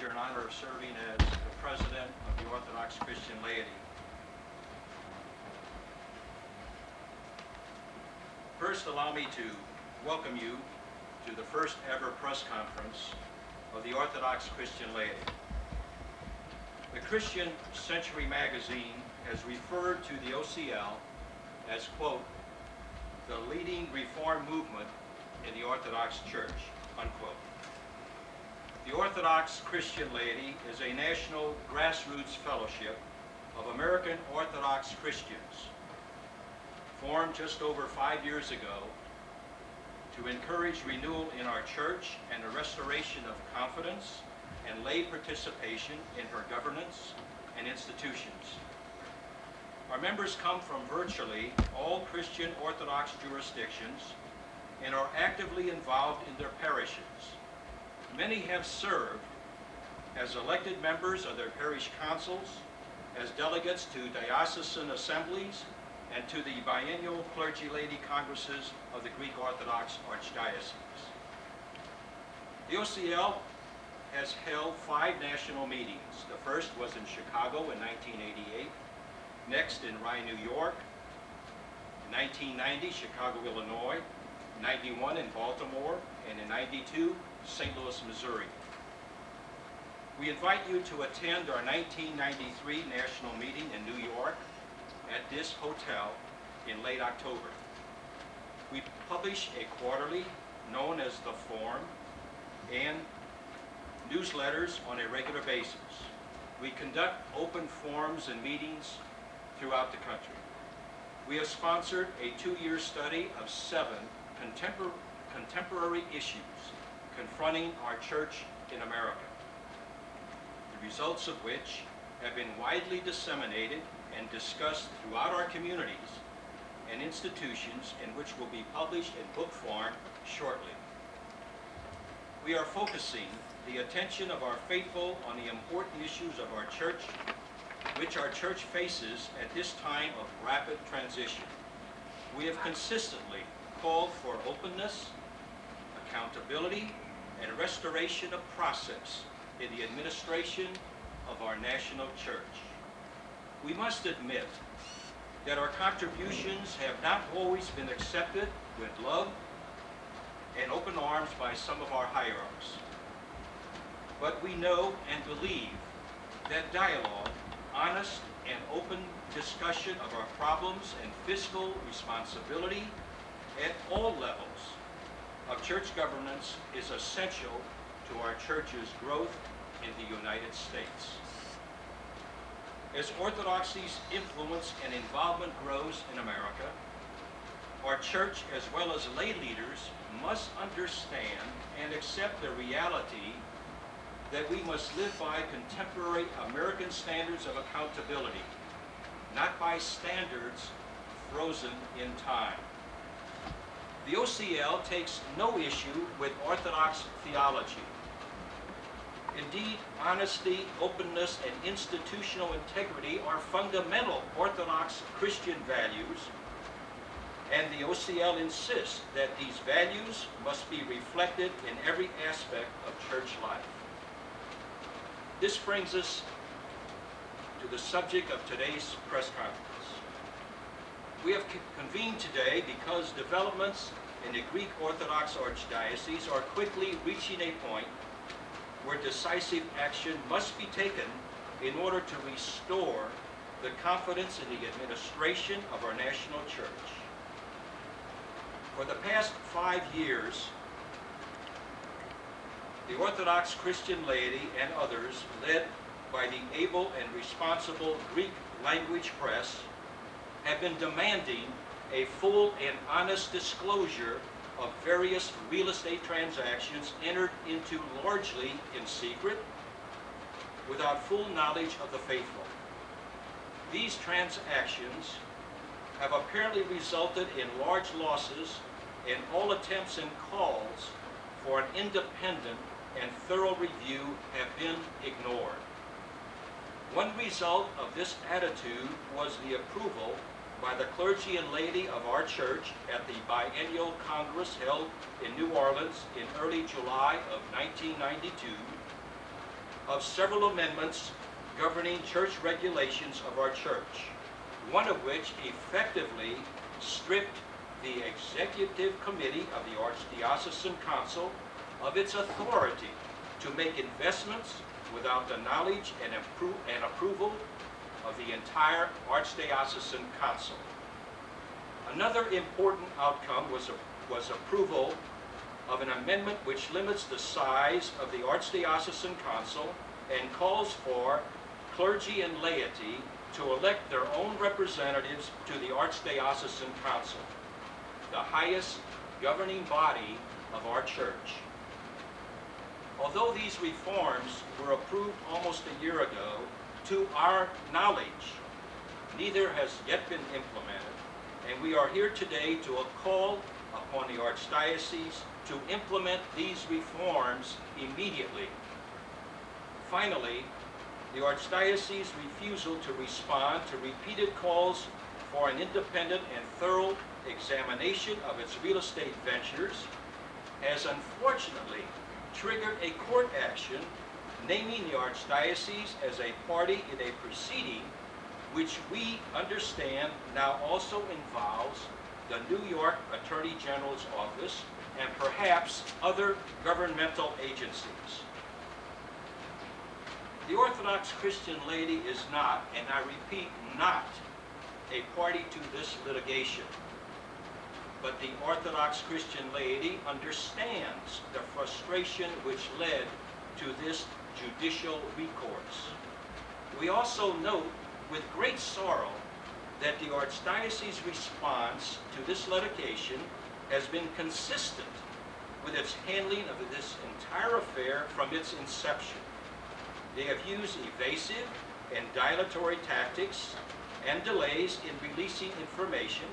pleasure and honor of serving as the president of the Orthodox Christian Laity. First, allow me to welcome you to the first ever press conference of the Orthodox Christian Laity. The Christian Century magazine has referred to the OCL as, quote, the leading reform movement in the Orthodox Church, unquote. The Orthodox Christian Laity is a national grassroots fellowship of American Orthodox Christians formed just over 5 years ago to encourage renewal in our church and the restoration of confidence and lay participation in her governance and institutions. Our members come from virtually all Christian Orthodox jurisdictions and are actively involved in their parishes. Many have served as elected members of their parish councils, as delegates to diocesan assemblies, and to the biennial clergy laity congresses of the Greek Orthodox Archdiocese. The OCL has held 5 national meetings. The first was in Chicago in 1988, next in Rye, New York, in 1990, Chicago, Illinois, 91 in Baltimore, and in 92, St. Louis, Missouri. We invite you to attend our 1993 national meeting in New York at this hotel in late October. We publish a quarterly known as The Forum and newsletters on a regular basis. We conduct open forums and meetings throughout the country. We have sponsored a 2-year study of 7 contemporary issues confronting our church in America, the results of which have been widely disseminated and discussed throughout our communities and institutions, and which will be published in book form shortly. We are focusing the attention of our faithful on the important issues of our church, which our church faces at this time of rapid transition. We have consistently called for openness, accountability, and restoration of process in the administration of our national church. We must admit that our contributions have not always been accepted with love and open arms by some of our hierarchs. But we know and believe that dialogue, honest and open discussion of our problems and fiscal responsibility at all levels of church governance is essential to our church's growth in the United States. As Orthodoxy's influence and involvement grows in America, our church, as well as lay leaders, must understand and accept the reality that we must live by contemporary American standards of accountability, not by standards frozen in time. The OCL takes no issue with Orthodox theology. Indeed, honesty, openness, and institutional integrity are fundamental Orthodox Christian values, and the OCL insists that these values must be reflected in every aspect of church life. This brings us to the subject of today's press conference. We have convened today because developments in the Greek Orthodox Archdiocese are quickly reaching a point where decisive action must be taken in order to restore the confidence in the administration of our national church. For the past 5 years, the Orthodox Christian laity and others, led by the able and responsible Greek language press, have been demanding a full and honest disclosure of various real estate transactions entered into largely in secret, without full knowledge of the faithful. These transactions have apparently resulted in large losses, and all attempts and calls for an independent and thorough review have been ignored. One result of this attitude was the approval by the clergy and laity of our church at the biennial Congress held in New Orleans in early July of 1992 of several amendments governing church regulations of our church, one of which effectively stripped the Executive Committee of the Archdiocesan Council of its authority to make investments without the knowledge and approval of the entire Archdiocesan Council. Another important outcome was approval of an amendment which limits the size of the Archdiocesan Council and calls for clergy and laity to elect their own representatives to the Archdiocesan Council, the highest governing body of our church. Although these reforms were approved almost a year ago, to our knowledge, neither has yet been implemented, and we are here today to call upon the Archdiocese to implement these reforms immediately. Finally, the Archdiocese's refusal to respond to repeated calls for an independent and thorough examination of its real estate ventures has unfortunately triggered a court action naming the Archdiocese as a party in a proceeding which we understand now also involves the New York Attorney General's office and perhaps other governmental agencies. The Orthodox Christian laity is not, and I repeat, not a party to this litigation. But the Orthodox Christian laity understands the frustration which led to this judicial recourse. We also note with great sorrow that the Archdiocese's response to this litigation has been consistent with its handling of this entire affair from its inception. They have used evasive and dilatory tactics and delays in releasing information,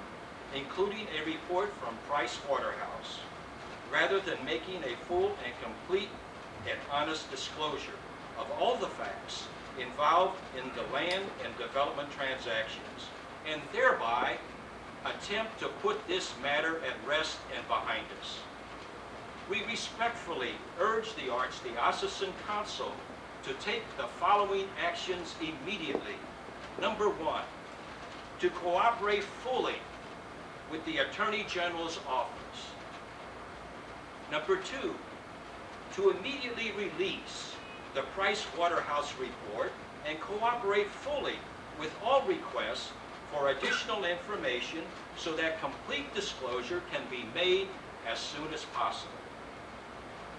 including a report from Price Waterhouse, rather than making a full and complete and honest disclosure of all the facts involved in the land and development transactions, and thereby attempt to put this matter at rest and behind us. We respectfully urge the Archdiocesan Council to take the following actions immediately. Number one, to cooperate fully with the Attorney General's office. Number two, to immediately release the Price Waterhouse report and cooperate fully with all requests for additional information so that complete disclosure can be made as soon as possible.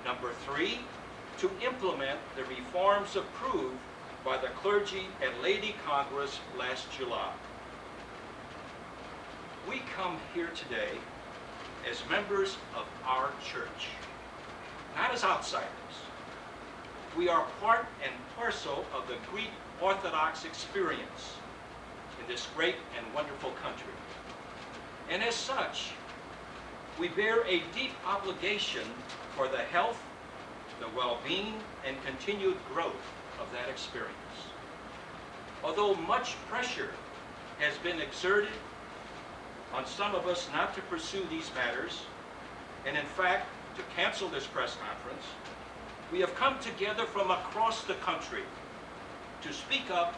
Number three, to implement the reforms approved by the Clergy and Laity Congress last July. We come here today as members of our church, not as outsiders. We are part and parcel of the Greek Orthodox experience in this great and wonderful country. And as such, we bear a deep obligation for the health, the well-being, and continued growth of that experience. Although much pressure has been exerted on some of us not to pursue these matters, and in fact, to cancel this press conference, we have come together from across the country to speak up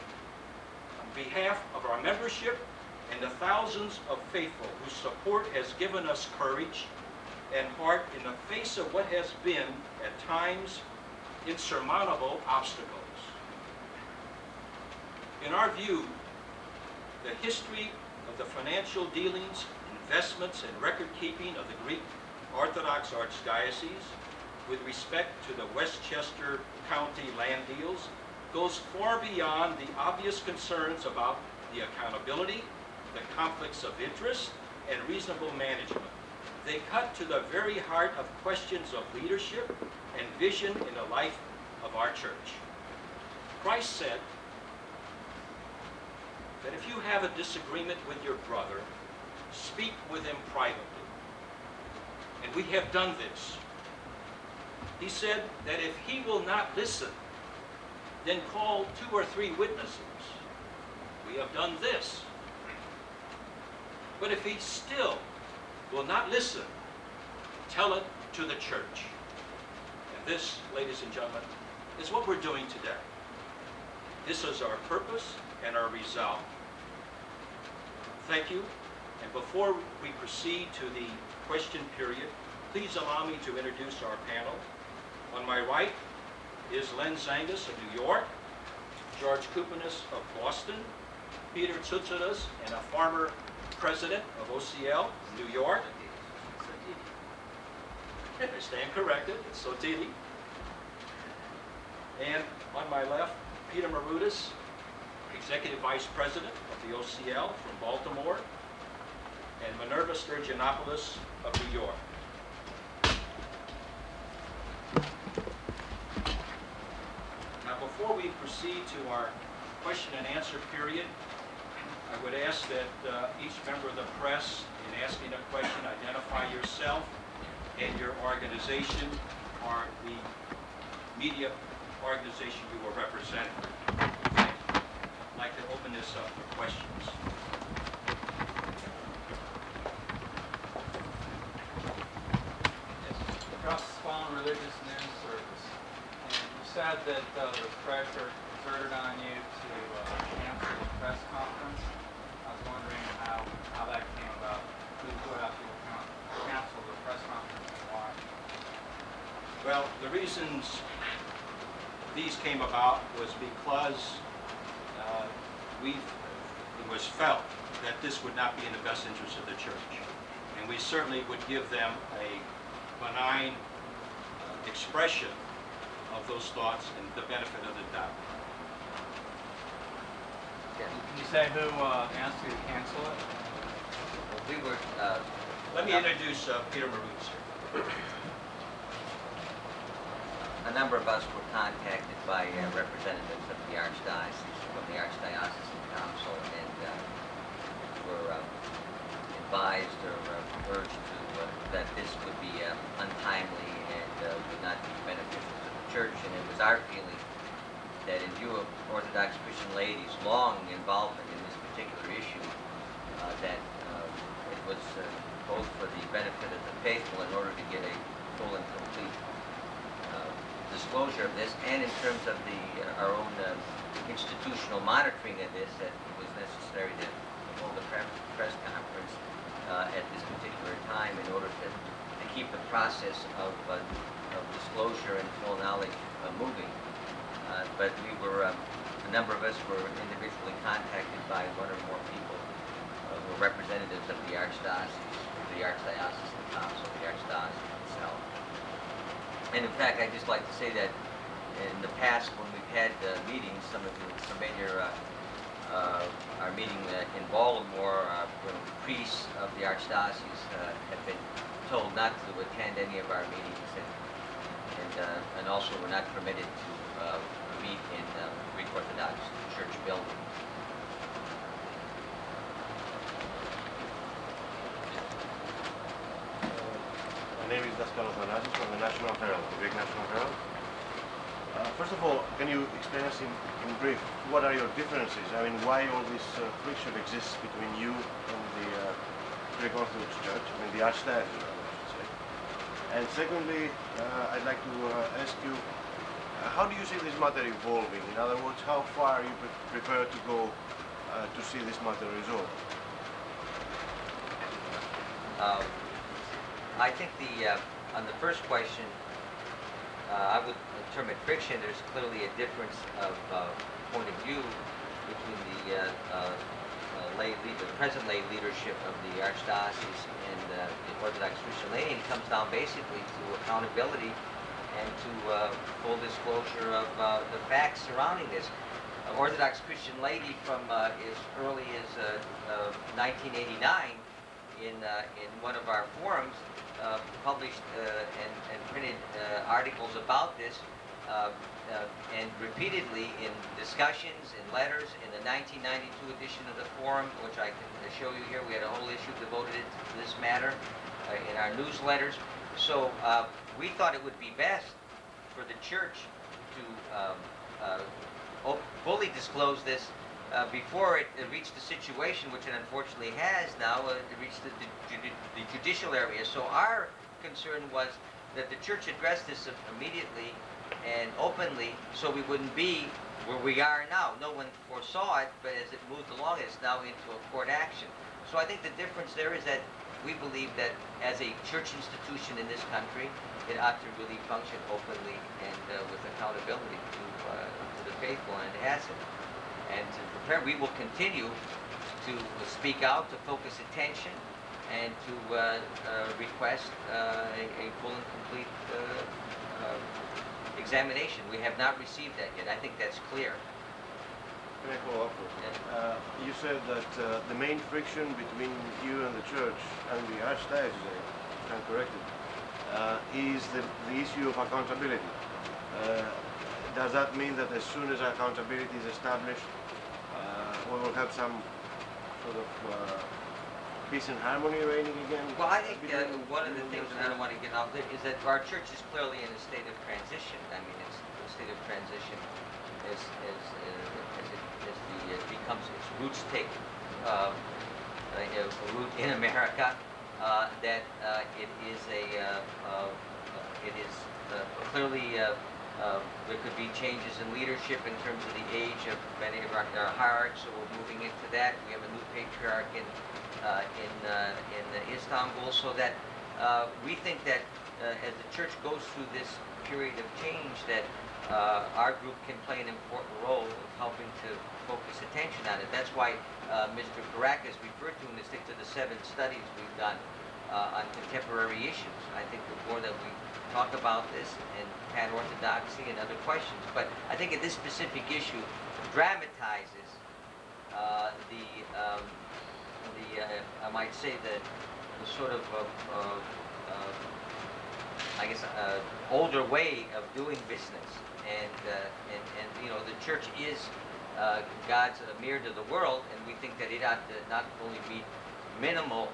on behalf of our membership and the thousands of faithful whose support has given us courage and heart in the face of what has been, at times, insurmountable obstacles. In our view, the history of the financial dealings, investments, and record-keeping of the Greek Orthodox Archdiocese with respect to the Westchester County land deals goes far beyond the obvious concerns about the accountability, the conflicts of interest, and reasonable management. They cut to the very heart of questions of leadership and vision in the life of our church. Christ said that if you have a disagreement with your brother, speak with him privately. And we have done this. He said that if he will not listen, then call 2 or 3 witnesses. We have done this. But if he still will not listen, tell it to the church. And this, ladies and gentlemen, is what we're doing today. This is our purpose and our resolve. Thank you. And before we proceed to the question period, please allow me to introduce our panel. On my right is Len Zangus of New York, George Kupinis of Boston, Peter Tsoutsidas, and a former president of OCL, New York. I stand corrected, it's Sotiri. And on my left, Peter Marutis, Executive Vice President of the OCL from Baltimore, and Minerva Sturgeonopoulos of New York. Now, before we proceed to our question and answer period, I would ask that each member of the press, in asking a question, identify yourself and your organization or the media organization you are representing. I'd like to open this up for questions. Gospel Religious News Service. And you said that there was pressure exerted on you to cancel the press conference. I was wondering how that came about. Who asked you to cancel the press conference and why? Well, the reasons these came about was because it was felt that this would not be in the best interest of the church. And we certainly would give them a benign expression of those thoughts and the benefit of the doubt. Can you say who asked you to cancel it? Well, we were. Let me introduce Peter Marutis here. A number of us were contacted by representatives of the Archdiocese, from the Archdiocesan Council, and were advised or urged to that this would be untimely and would not be beneficial to the church. And it was our feeling that in view of Orthodox Christian laity's long involvement in this particular issue, that it was both for the benefit of the faithful in order to get a full and complete disclosure of this, and in terms of our own institutional monitoring of this, that it was necessary to hold a press conference at this particular time in order to keep the process of disclosure and full knowledge moving. But we were, a number of us were individually contacted by one or more people who were representatives of the Archdiocese, the Archdiocesan Council, the Archdiocese itself. And in fact, I'd just like to say that in the past, when we've had meetings, some in our meeting in Baltimore, priests of the Archdiocese have been told not to attend any of our meetings, and also were not permitted to meet in Greek Orthodox Church building. My name is Daskalos Thanasis from the National Herald, the Greek National Herald. First of all, can you explain us in brief what are your differences? I mean, why all this friction exists between you and the Greek Orthodox Church, I mean the Archdiocese, I should say. And secondly, I'd like to ask you, how do you see this matter evolving? In other words, how far are you prepared to go to see this matter resolved? I think on the first question, I would term it friction. There's clearly a difference of point of view between the present lay leadership of the Archdiocese and the Orthodox Christian laity. It comes down basically to accountability and to full disclosure of the facts surrounding this. Orthodox Christian laity from as early as 1989 in one of our forums published and printed articles about this, and repeatedly in discussions, in letters, in the 1992 edition of the forum, which I can show you here. We had a whole issue devoted to this matter in our newsletters. So we thought it would be best for the church to fully disclose this before it reached the situation, which it unfortunately has now, it reached the judicial area. So our concern was that the church address this immediately and openly, so we wouldn't be where we are now. No one foresaw it, but as it moved along, it's now into a court action. So I think the difference there is that we believe that as a church institution in this country, it ought to really function openly and with accountability to the faithful, and it hasn't. And to prepare, we will continue to speak out, to focus attention, and to request a full and complete examination. We have not received that yet. I think that's clear. Can I follow up? You said that the main friction between you and the church and the archdiocese, if I'm corrected, is the issue of accountability. Does that mean that as soon as accountability is established, we will have some sort of peace and harmony reigning again? Well, I think one of the things, and I don't want to get out there, is that our church is clearly in a state of transition. I mean, it's a state of transition as it becomes, its roots take a root in America. That it is clearly there could be changes in leadership in terms of the age of many of our hierarchs, so we're moving into that. We have a new patriarch in Istanbul, so that we think that as the church goes through this period of change, that our group can play an important role of helping to focus attention on it. That's why Mr. Baracus referred to in the stick to the 7 studies we've done on contemporary issues. I think the more that we talk about this and pan-orthodoxy and other questions, but I think in this specific issue dramatizes I might say the sort of I guess older way of doing business, and you know, the church is God's mirror to the world, and we think that it ought to not only meet minimal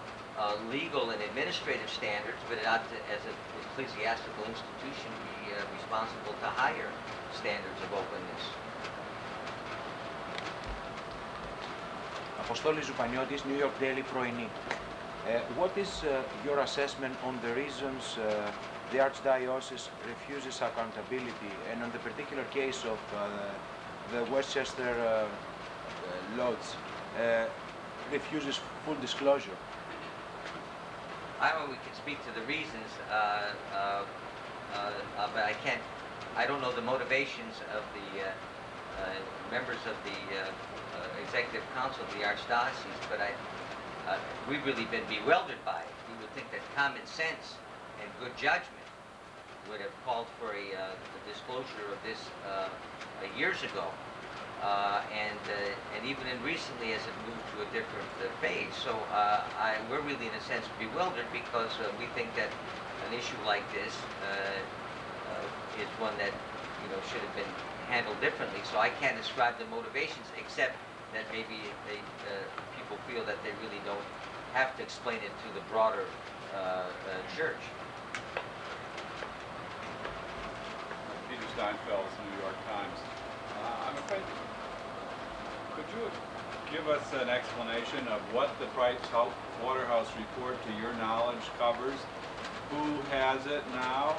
legal and administrative standards, but it ought to, as an ecclesiastical institution, be responsible to higher standards of openness. Αποστόλης Ζουπανιώτης, New York Daily, πρωινή. What is your assessment on the reasons the Archdiocese refuses accountability, and on the particular case of the Westchester Lodge refuses full disclosure? I don't know, we can speak to the reasons, but I don't know the motivations of the members of the Executive Council of the Archdiocese, but we've really been bewildered by it. We would think that common sense and good judgment would have called for a disclosure of this years ago, and even recently as it moved to a different phase. So we're really in a sense bewildered, because we think that an issue like this is one that, you know, should have been handled differently. So I can't ascribe the motivations, except that maybe people feel that they really don't have to explain it to the broader church. Peter Steinfeld, New York Times. I'm afraid, could you give us an explanation of what the Price Waterhouse report, to your knowledge, covers? Who has it now?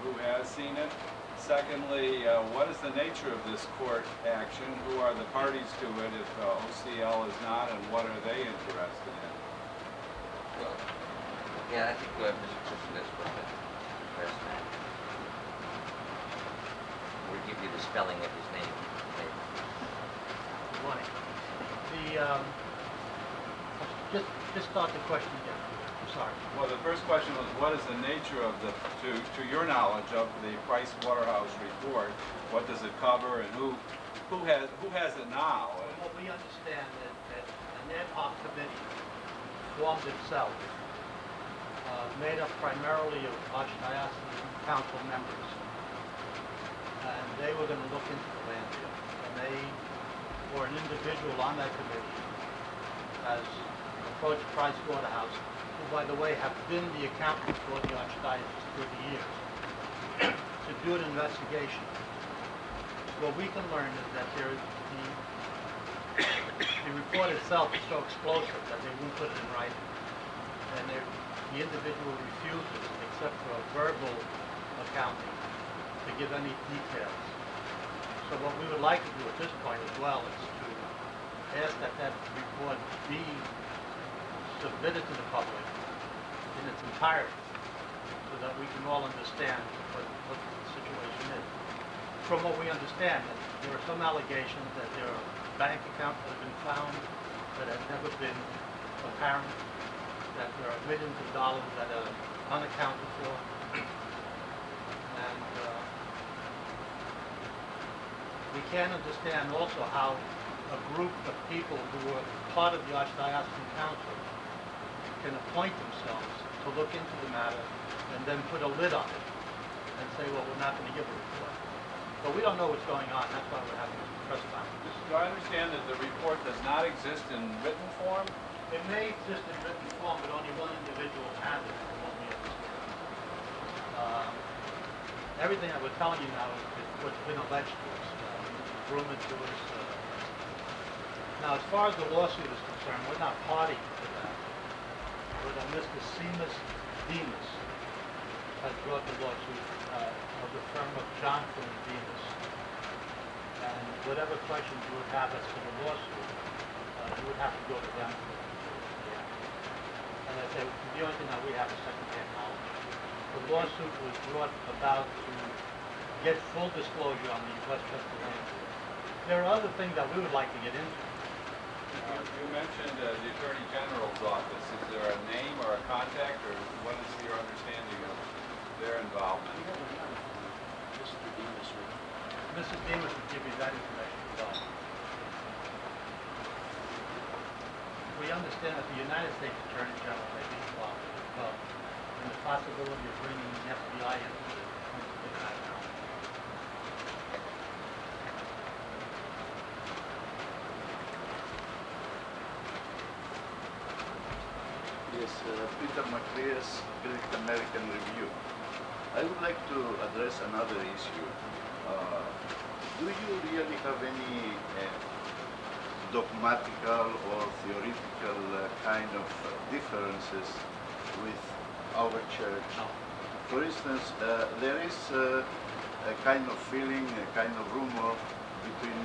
Who has seen it? Secondly, what is the nature of this court action? Who are the parties to it if OCL is not, and what are they interested in? Well, yeah, I think Mr. Christmas will address that. We'll give you the spelling of his name. Good morning. Just start the question again. I'm sorry. Well, the first question was, what is the nature of to your knowledge, of the Price Waterhouse report? What does it cover, and who has it now? Well, we understand that an ad hoc committee formed itself, made up primarily of Archdiocesan Council members, and they were going to look into the land deal. And they, or an individual on that committee, has approached Price Waterhouse, who, by the way, have been the accountant for the Archdiocese for the years, to do an investigation. What we can learn is that the report itself is so explosive that they won't put it in writing. And the individual refuses, except for a verbal accounting, to give any details. So what we would like to do at this point as well is to ask that that report be submitted to the public in its entirety so that we can all understand what the situation is. From what we understand, that there are some allegations that there are bank accounts that have been found that have never been apparent, that there are millions of dollars that are unaccounted for, and we can't understand also how a group of people who are part of the Archdiocesan Council can appoint themselves to look into the matter and then put a lid on it and say, well, we're not going to give a report. But we don't know what's going on. That's why we're having this press conference. Do I understand that the report does not exist in written form? It may exist in written form, but only one individual has it, from what we understand. Everything that we're telling you now is what's been alleged to us, rumored to us. Now, as far as the lawsuit is concerned, we're not party to that. But Mr. Seamus Demas has brought the lawsuit of the firm of Johnson and Demas. And whatever questions you would have as to the lawsuit, you would have to go to them. And I say, the only thing that we have is second-hand knowledge. The lawsuit was brought about to get full disclosure on the Westchester land deal. There are other things that we would like to get into. You mentioned the Attorney General's office. Is there a name or a contact, or what is your understanding of their involvement? Mrs. Demas would give you that information as well. We understand that the United States Attorney General may be involved as well, and the possibility of bringing the FBI into the matter. Yes, Peter Maclear's Great American Review. I would like to address another issue. Do you really have any dogmatical or theoretical kind of differences with our church? No. For instance, there is a kind of feeling, a kind of rumor between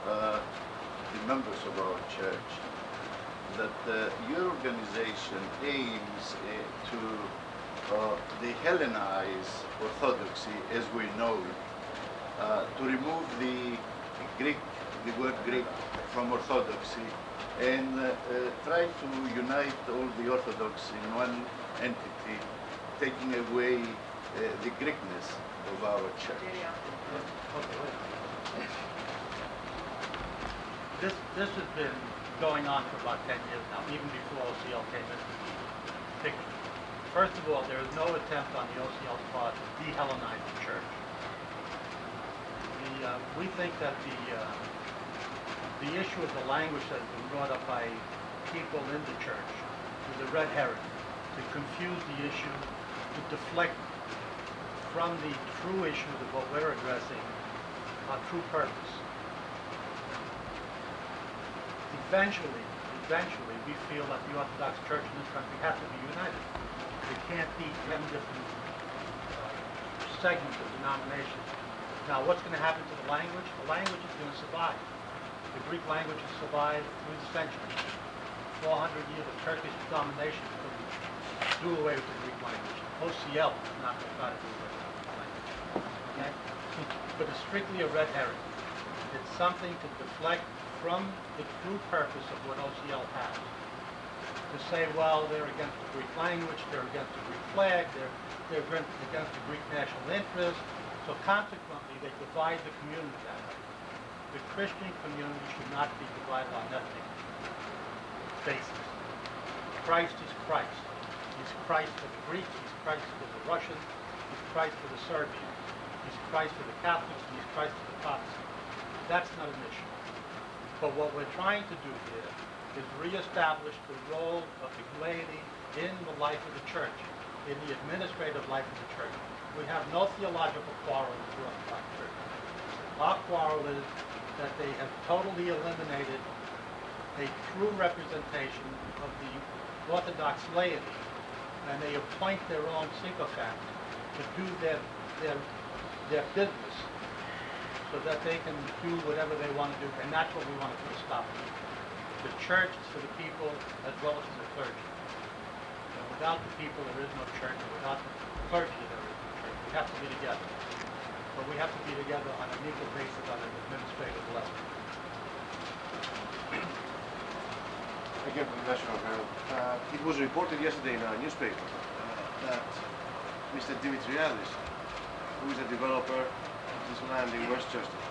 the members of our church that your organization aims to de-Hellenize Orthodoxy as we know it, to remove the word Greek from Orthodoxy, and try to unite all the Orthodox in one entity, taking away the Greekness of our church. This has been going on for about 10 years now, even before OCL came into the picture. First of all, there is no attempt on the OCL's part to de-Hellenize the church. We think that the issue of the language that has been brought up by people in the church is a red herring, to confuse the issue, to deflect from the true issues of what we're addressing, our true purpose. Eventually, we feel that the Orthodox Church in this country has to be united. It can't be 10 different segments of denominations. Now, what's going to happen to the language? The language is going to survive. The Greek language has survived through the centuries. 400 years of Turkish domination couldn't do away with the Greek language. OCL is not going to try to do away with the Greek language. Okay? But it's strictly a red herring. It's something to deflect from the true purpose of what OCL has. To say, well, they're against the Greek language, they're against the Greek flag, they're against the Greek national interest. So consequently, they divide the community that way. The Christian community should not be divided on ethnic basis. Christ is Christ. He's Christ for the Greeks, he's Christ for the Russians, he's Christ for the Serbians, he's Christ for the Catholics, and he's Christ for the Protestants. That's not an issue. But what we're trying to do here is reestablish the role of the laity in the life of the church, in the administrative life of the church. We have no theological quarrel with the Orthodox Church. Our quarrel is that they have totally eliminated a true representation of the Orthodox laity, and they appoint their own sycophants to do their their business so that they can do whatever they want to do, and that's what we want to put a stop to. The church is for the people as well as for the clergy. And without the people, there is no church, and without the clergy, there is no church. We have to be together. But we have to be together on an equal basis on an administrative level. Again, from the National Herald. It was reported yesterday in our newspaper that Mr. Dimitriadis, who is a developer of this land in Westchester,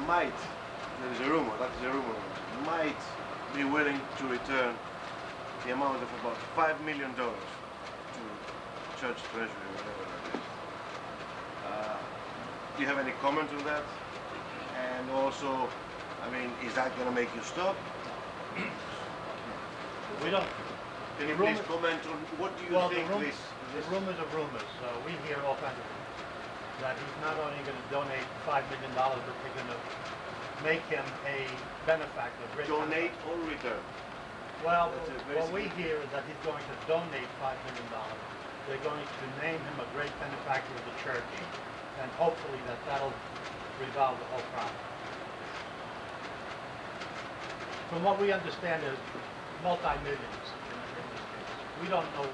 might, there is a rumor, that is a rumor, might be willing to return the amount of about $5 million to church treasury, whatever that is. Do you have any comment on that? And also, I mean, is that going to make you stop? We don't. Can you The please rumor- comment on what do you Well, think the rumors are rumors. We hear all kinds of rumors. That he's not only going to donate $5 million, but they're going to make him a benefactor. a great donate benefactor. or return? Well, That's a very what we hear is that he's going to donate $5 million. They're going to name him a great benefactor of the church, and hopefully that'll resolve the whole problem. From what we understand, there's multi-millions in this case. We don't know.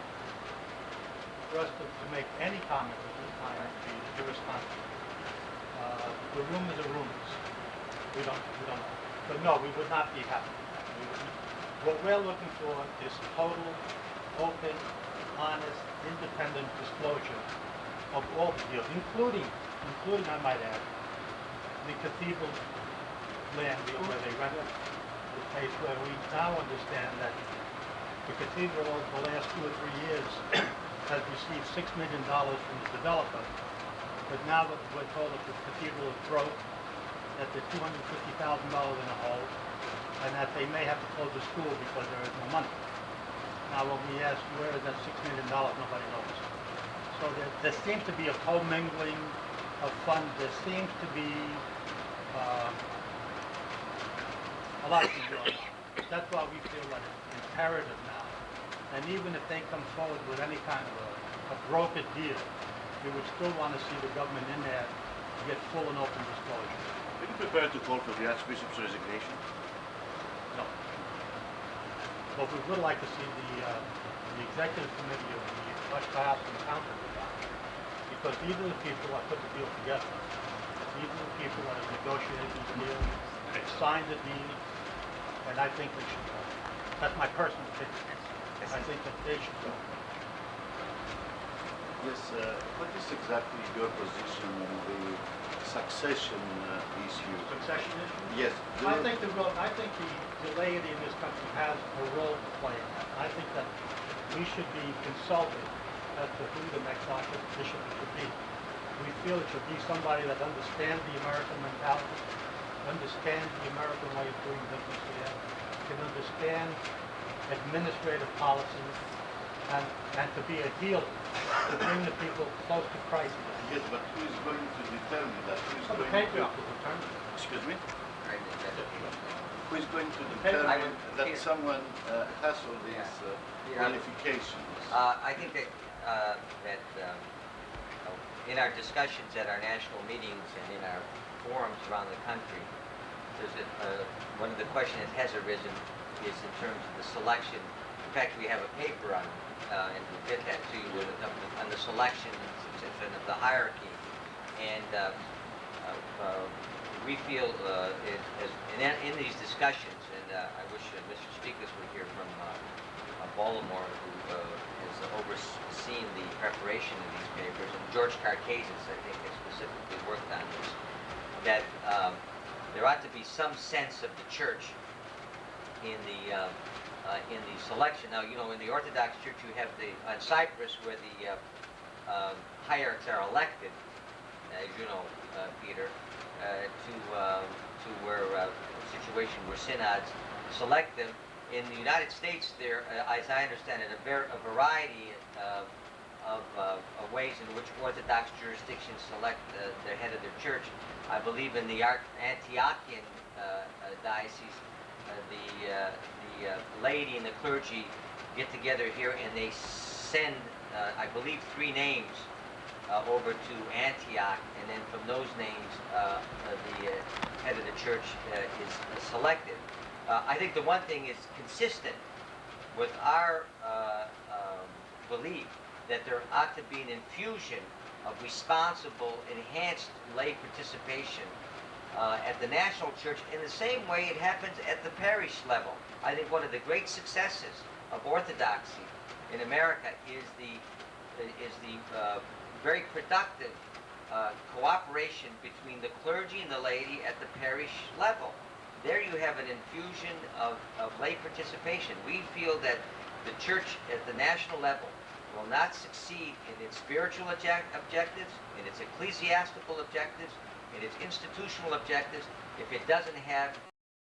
For us to make any comment at this time would be irresponsible. The rumors are rumors. We don't know. But no, we would not be happy. What we're looking for is total, open, honest, independent disclosure of all the deals, including, I might add, the cathedral land deal where they rented the place, where we now understand that the cathedral over the last 2 or 3 years has received $6 million from the developer, but now that we're told that the cathedral is broke, that they're $250,000 in a hole, and that they may have to close the school because there is no money. Now, when we ask where is that $6 million, nobody knows. So there seems to be a commingling of funds. There seems to be a lot of things going on. That's why we feel that it's imperative now. And even if they come forward with any kind of a brokered deal, we would still want to see the government in there to get full and open disclosure. Are you prepared to call for the Archbishop's resignation? No. But we would like to see the executive committee of the Archdiocese Council resign, because these are the people that put the deal together. These are the people that have negotiated this deal, signed the deed, and I think they should go. That's my personal opinion. I think that they should go. Yes, what is exactly your position on the succession issue? Succession issue? Yes. I think the laity in this country has a role to play in that. I think that we should be consulted as to who the next archbishop should be. We feel it should be somebody that understands the American mentality, understands the American way of doing business here, can understand administrative policies, and to be a healer, to bring the people close to Christ. Yes, but who is going to determine that? Who is So the going patriarch to... will determine it. Excuse me? Right, Who is going to patriarch. determine that someone has all these Yeah. qualifications? I think that in our discussions at our national meetings and in our forums around the country, there's one of the questions that has arisen is in terms of the selection. In fact, we have a paper on, and we'll get that to you, on the selection and of the hierarchy. And we feel in these discussions, and I wish Mr. Stiglitz were here from Baltimore, who has overseen the preparation of these papers, and George Carcazes, I think, has specifically worked on this, that there ought to be some sense of the church in the selection. Now, you know, in the Orthodox Church, you have on Cyprus, where the hierarchs are elected, as you know, Peter, to where a situation where synods select them. In the United States, there, as I understand it, a variety of ways in which Orthodox jurisdictions select the head of their church. I believe in the Antiochian diocese, the laity and the clergy get together here and they send, I believe, 3 names over to Antioch, and then from those names, the head of the church is selected. I think the one thing is consistent with our belief that there ought to be an infusion of responsible, enhanced lay participation at the national church in the same way it happens at the parish level. I think one of the great successes of Orthodoxy in America is the very productive cooperation between the clergy and the laity at the parish level. There you have an infusion of lay participation. We feel that the church at the national level will not succeed in its spiritual objectives, in its ecclesiastical objectives, in its institutional objectives, if it doesn't have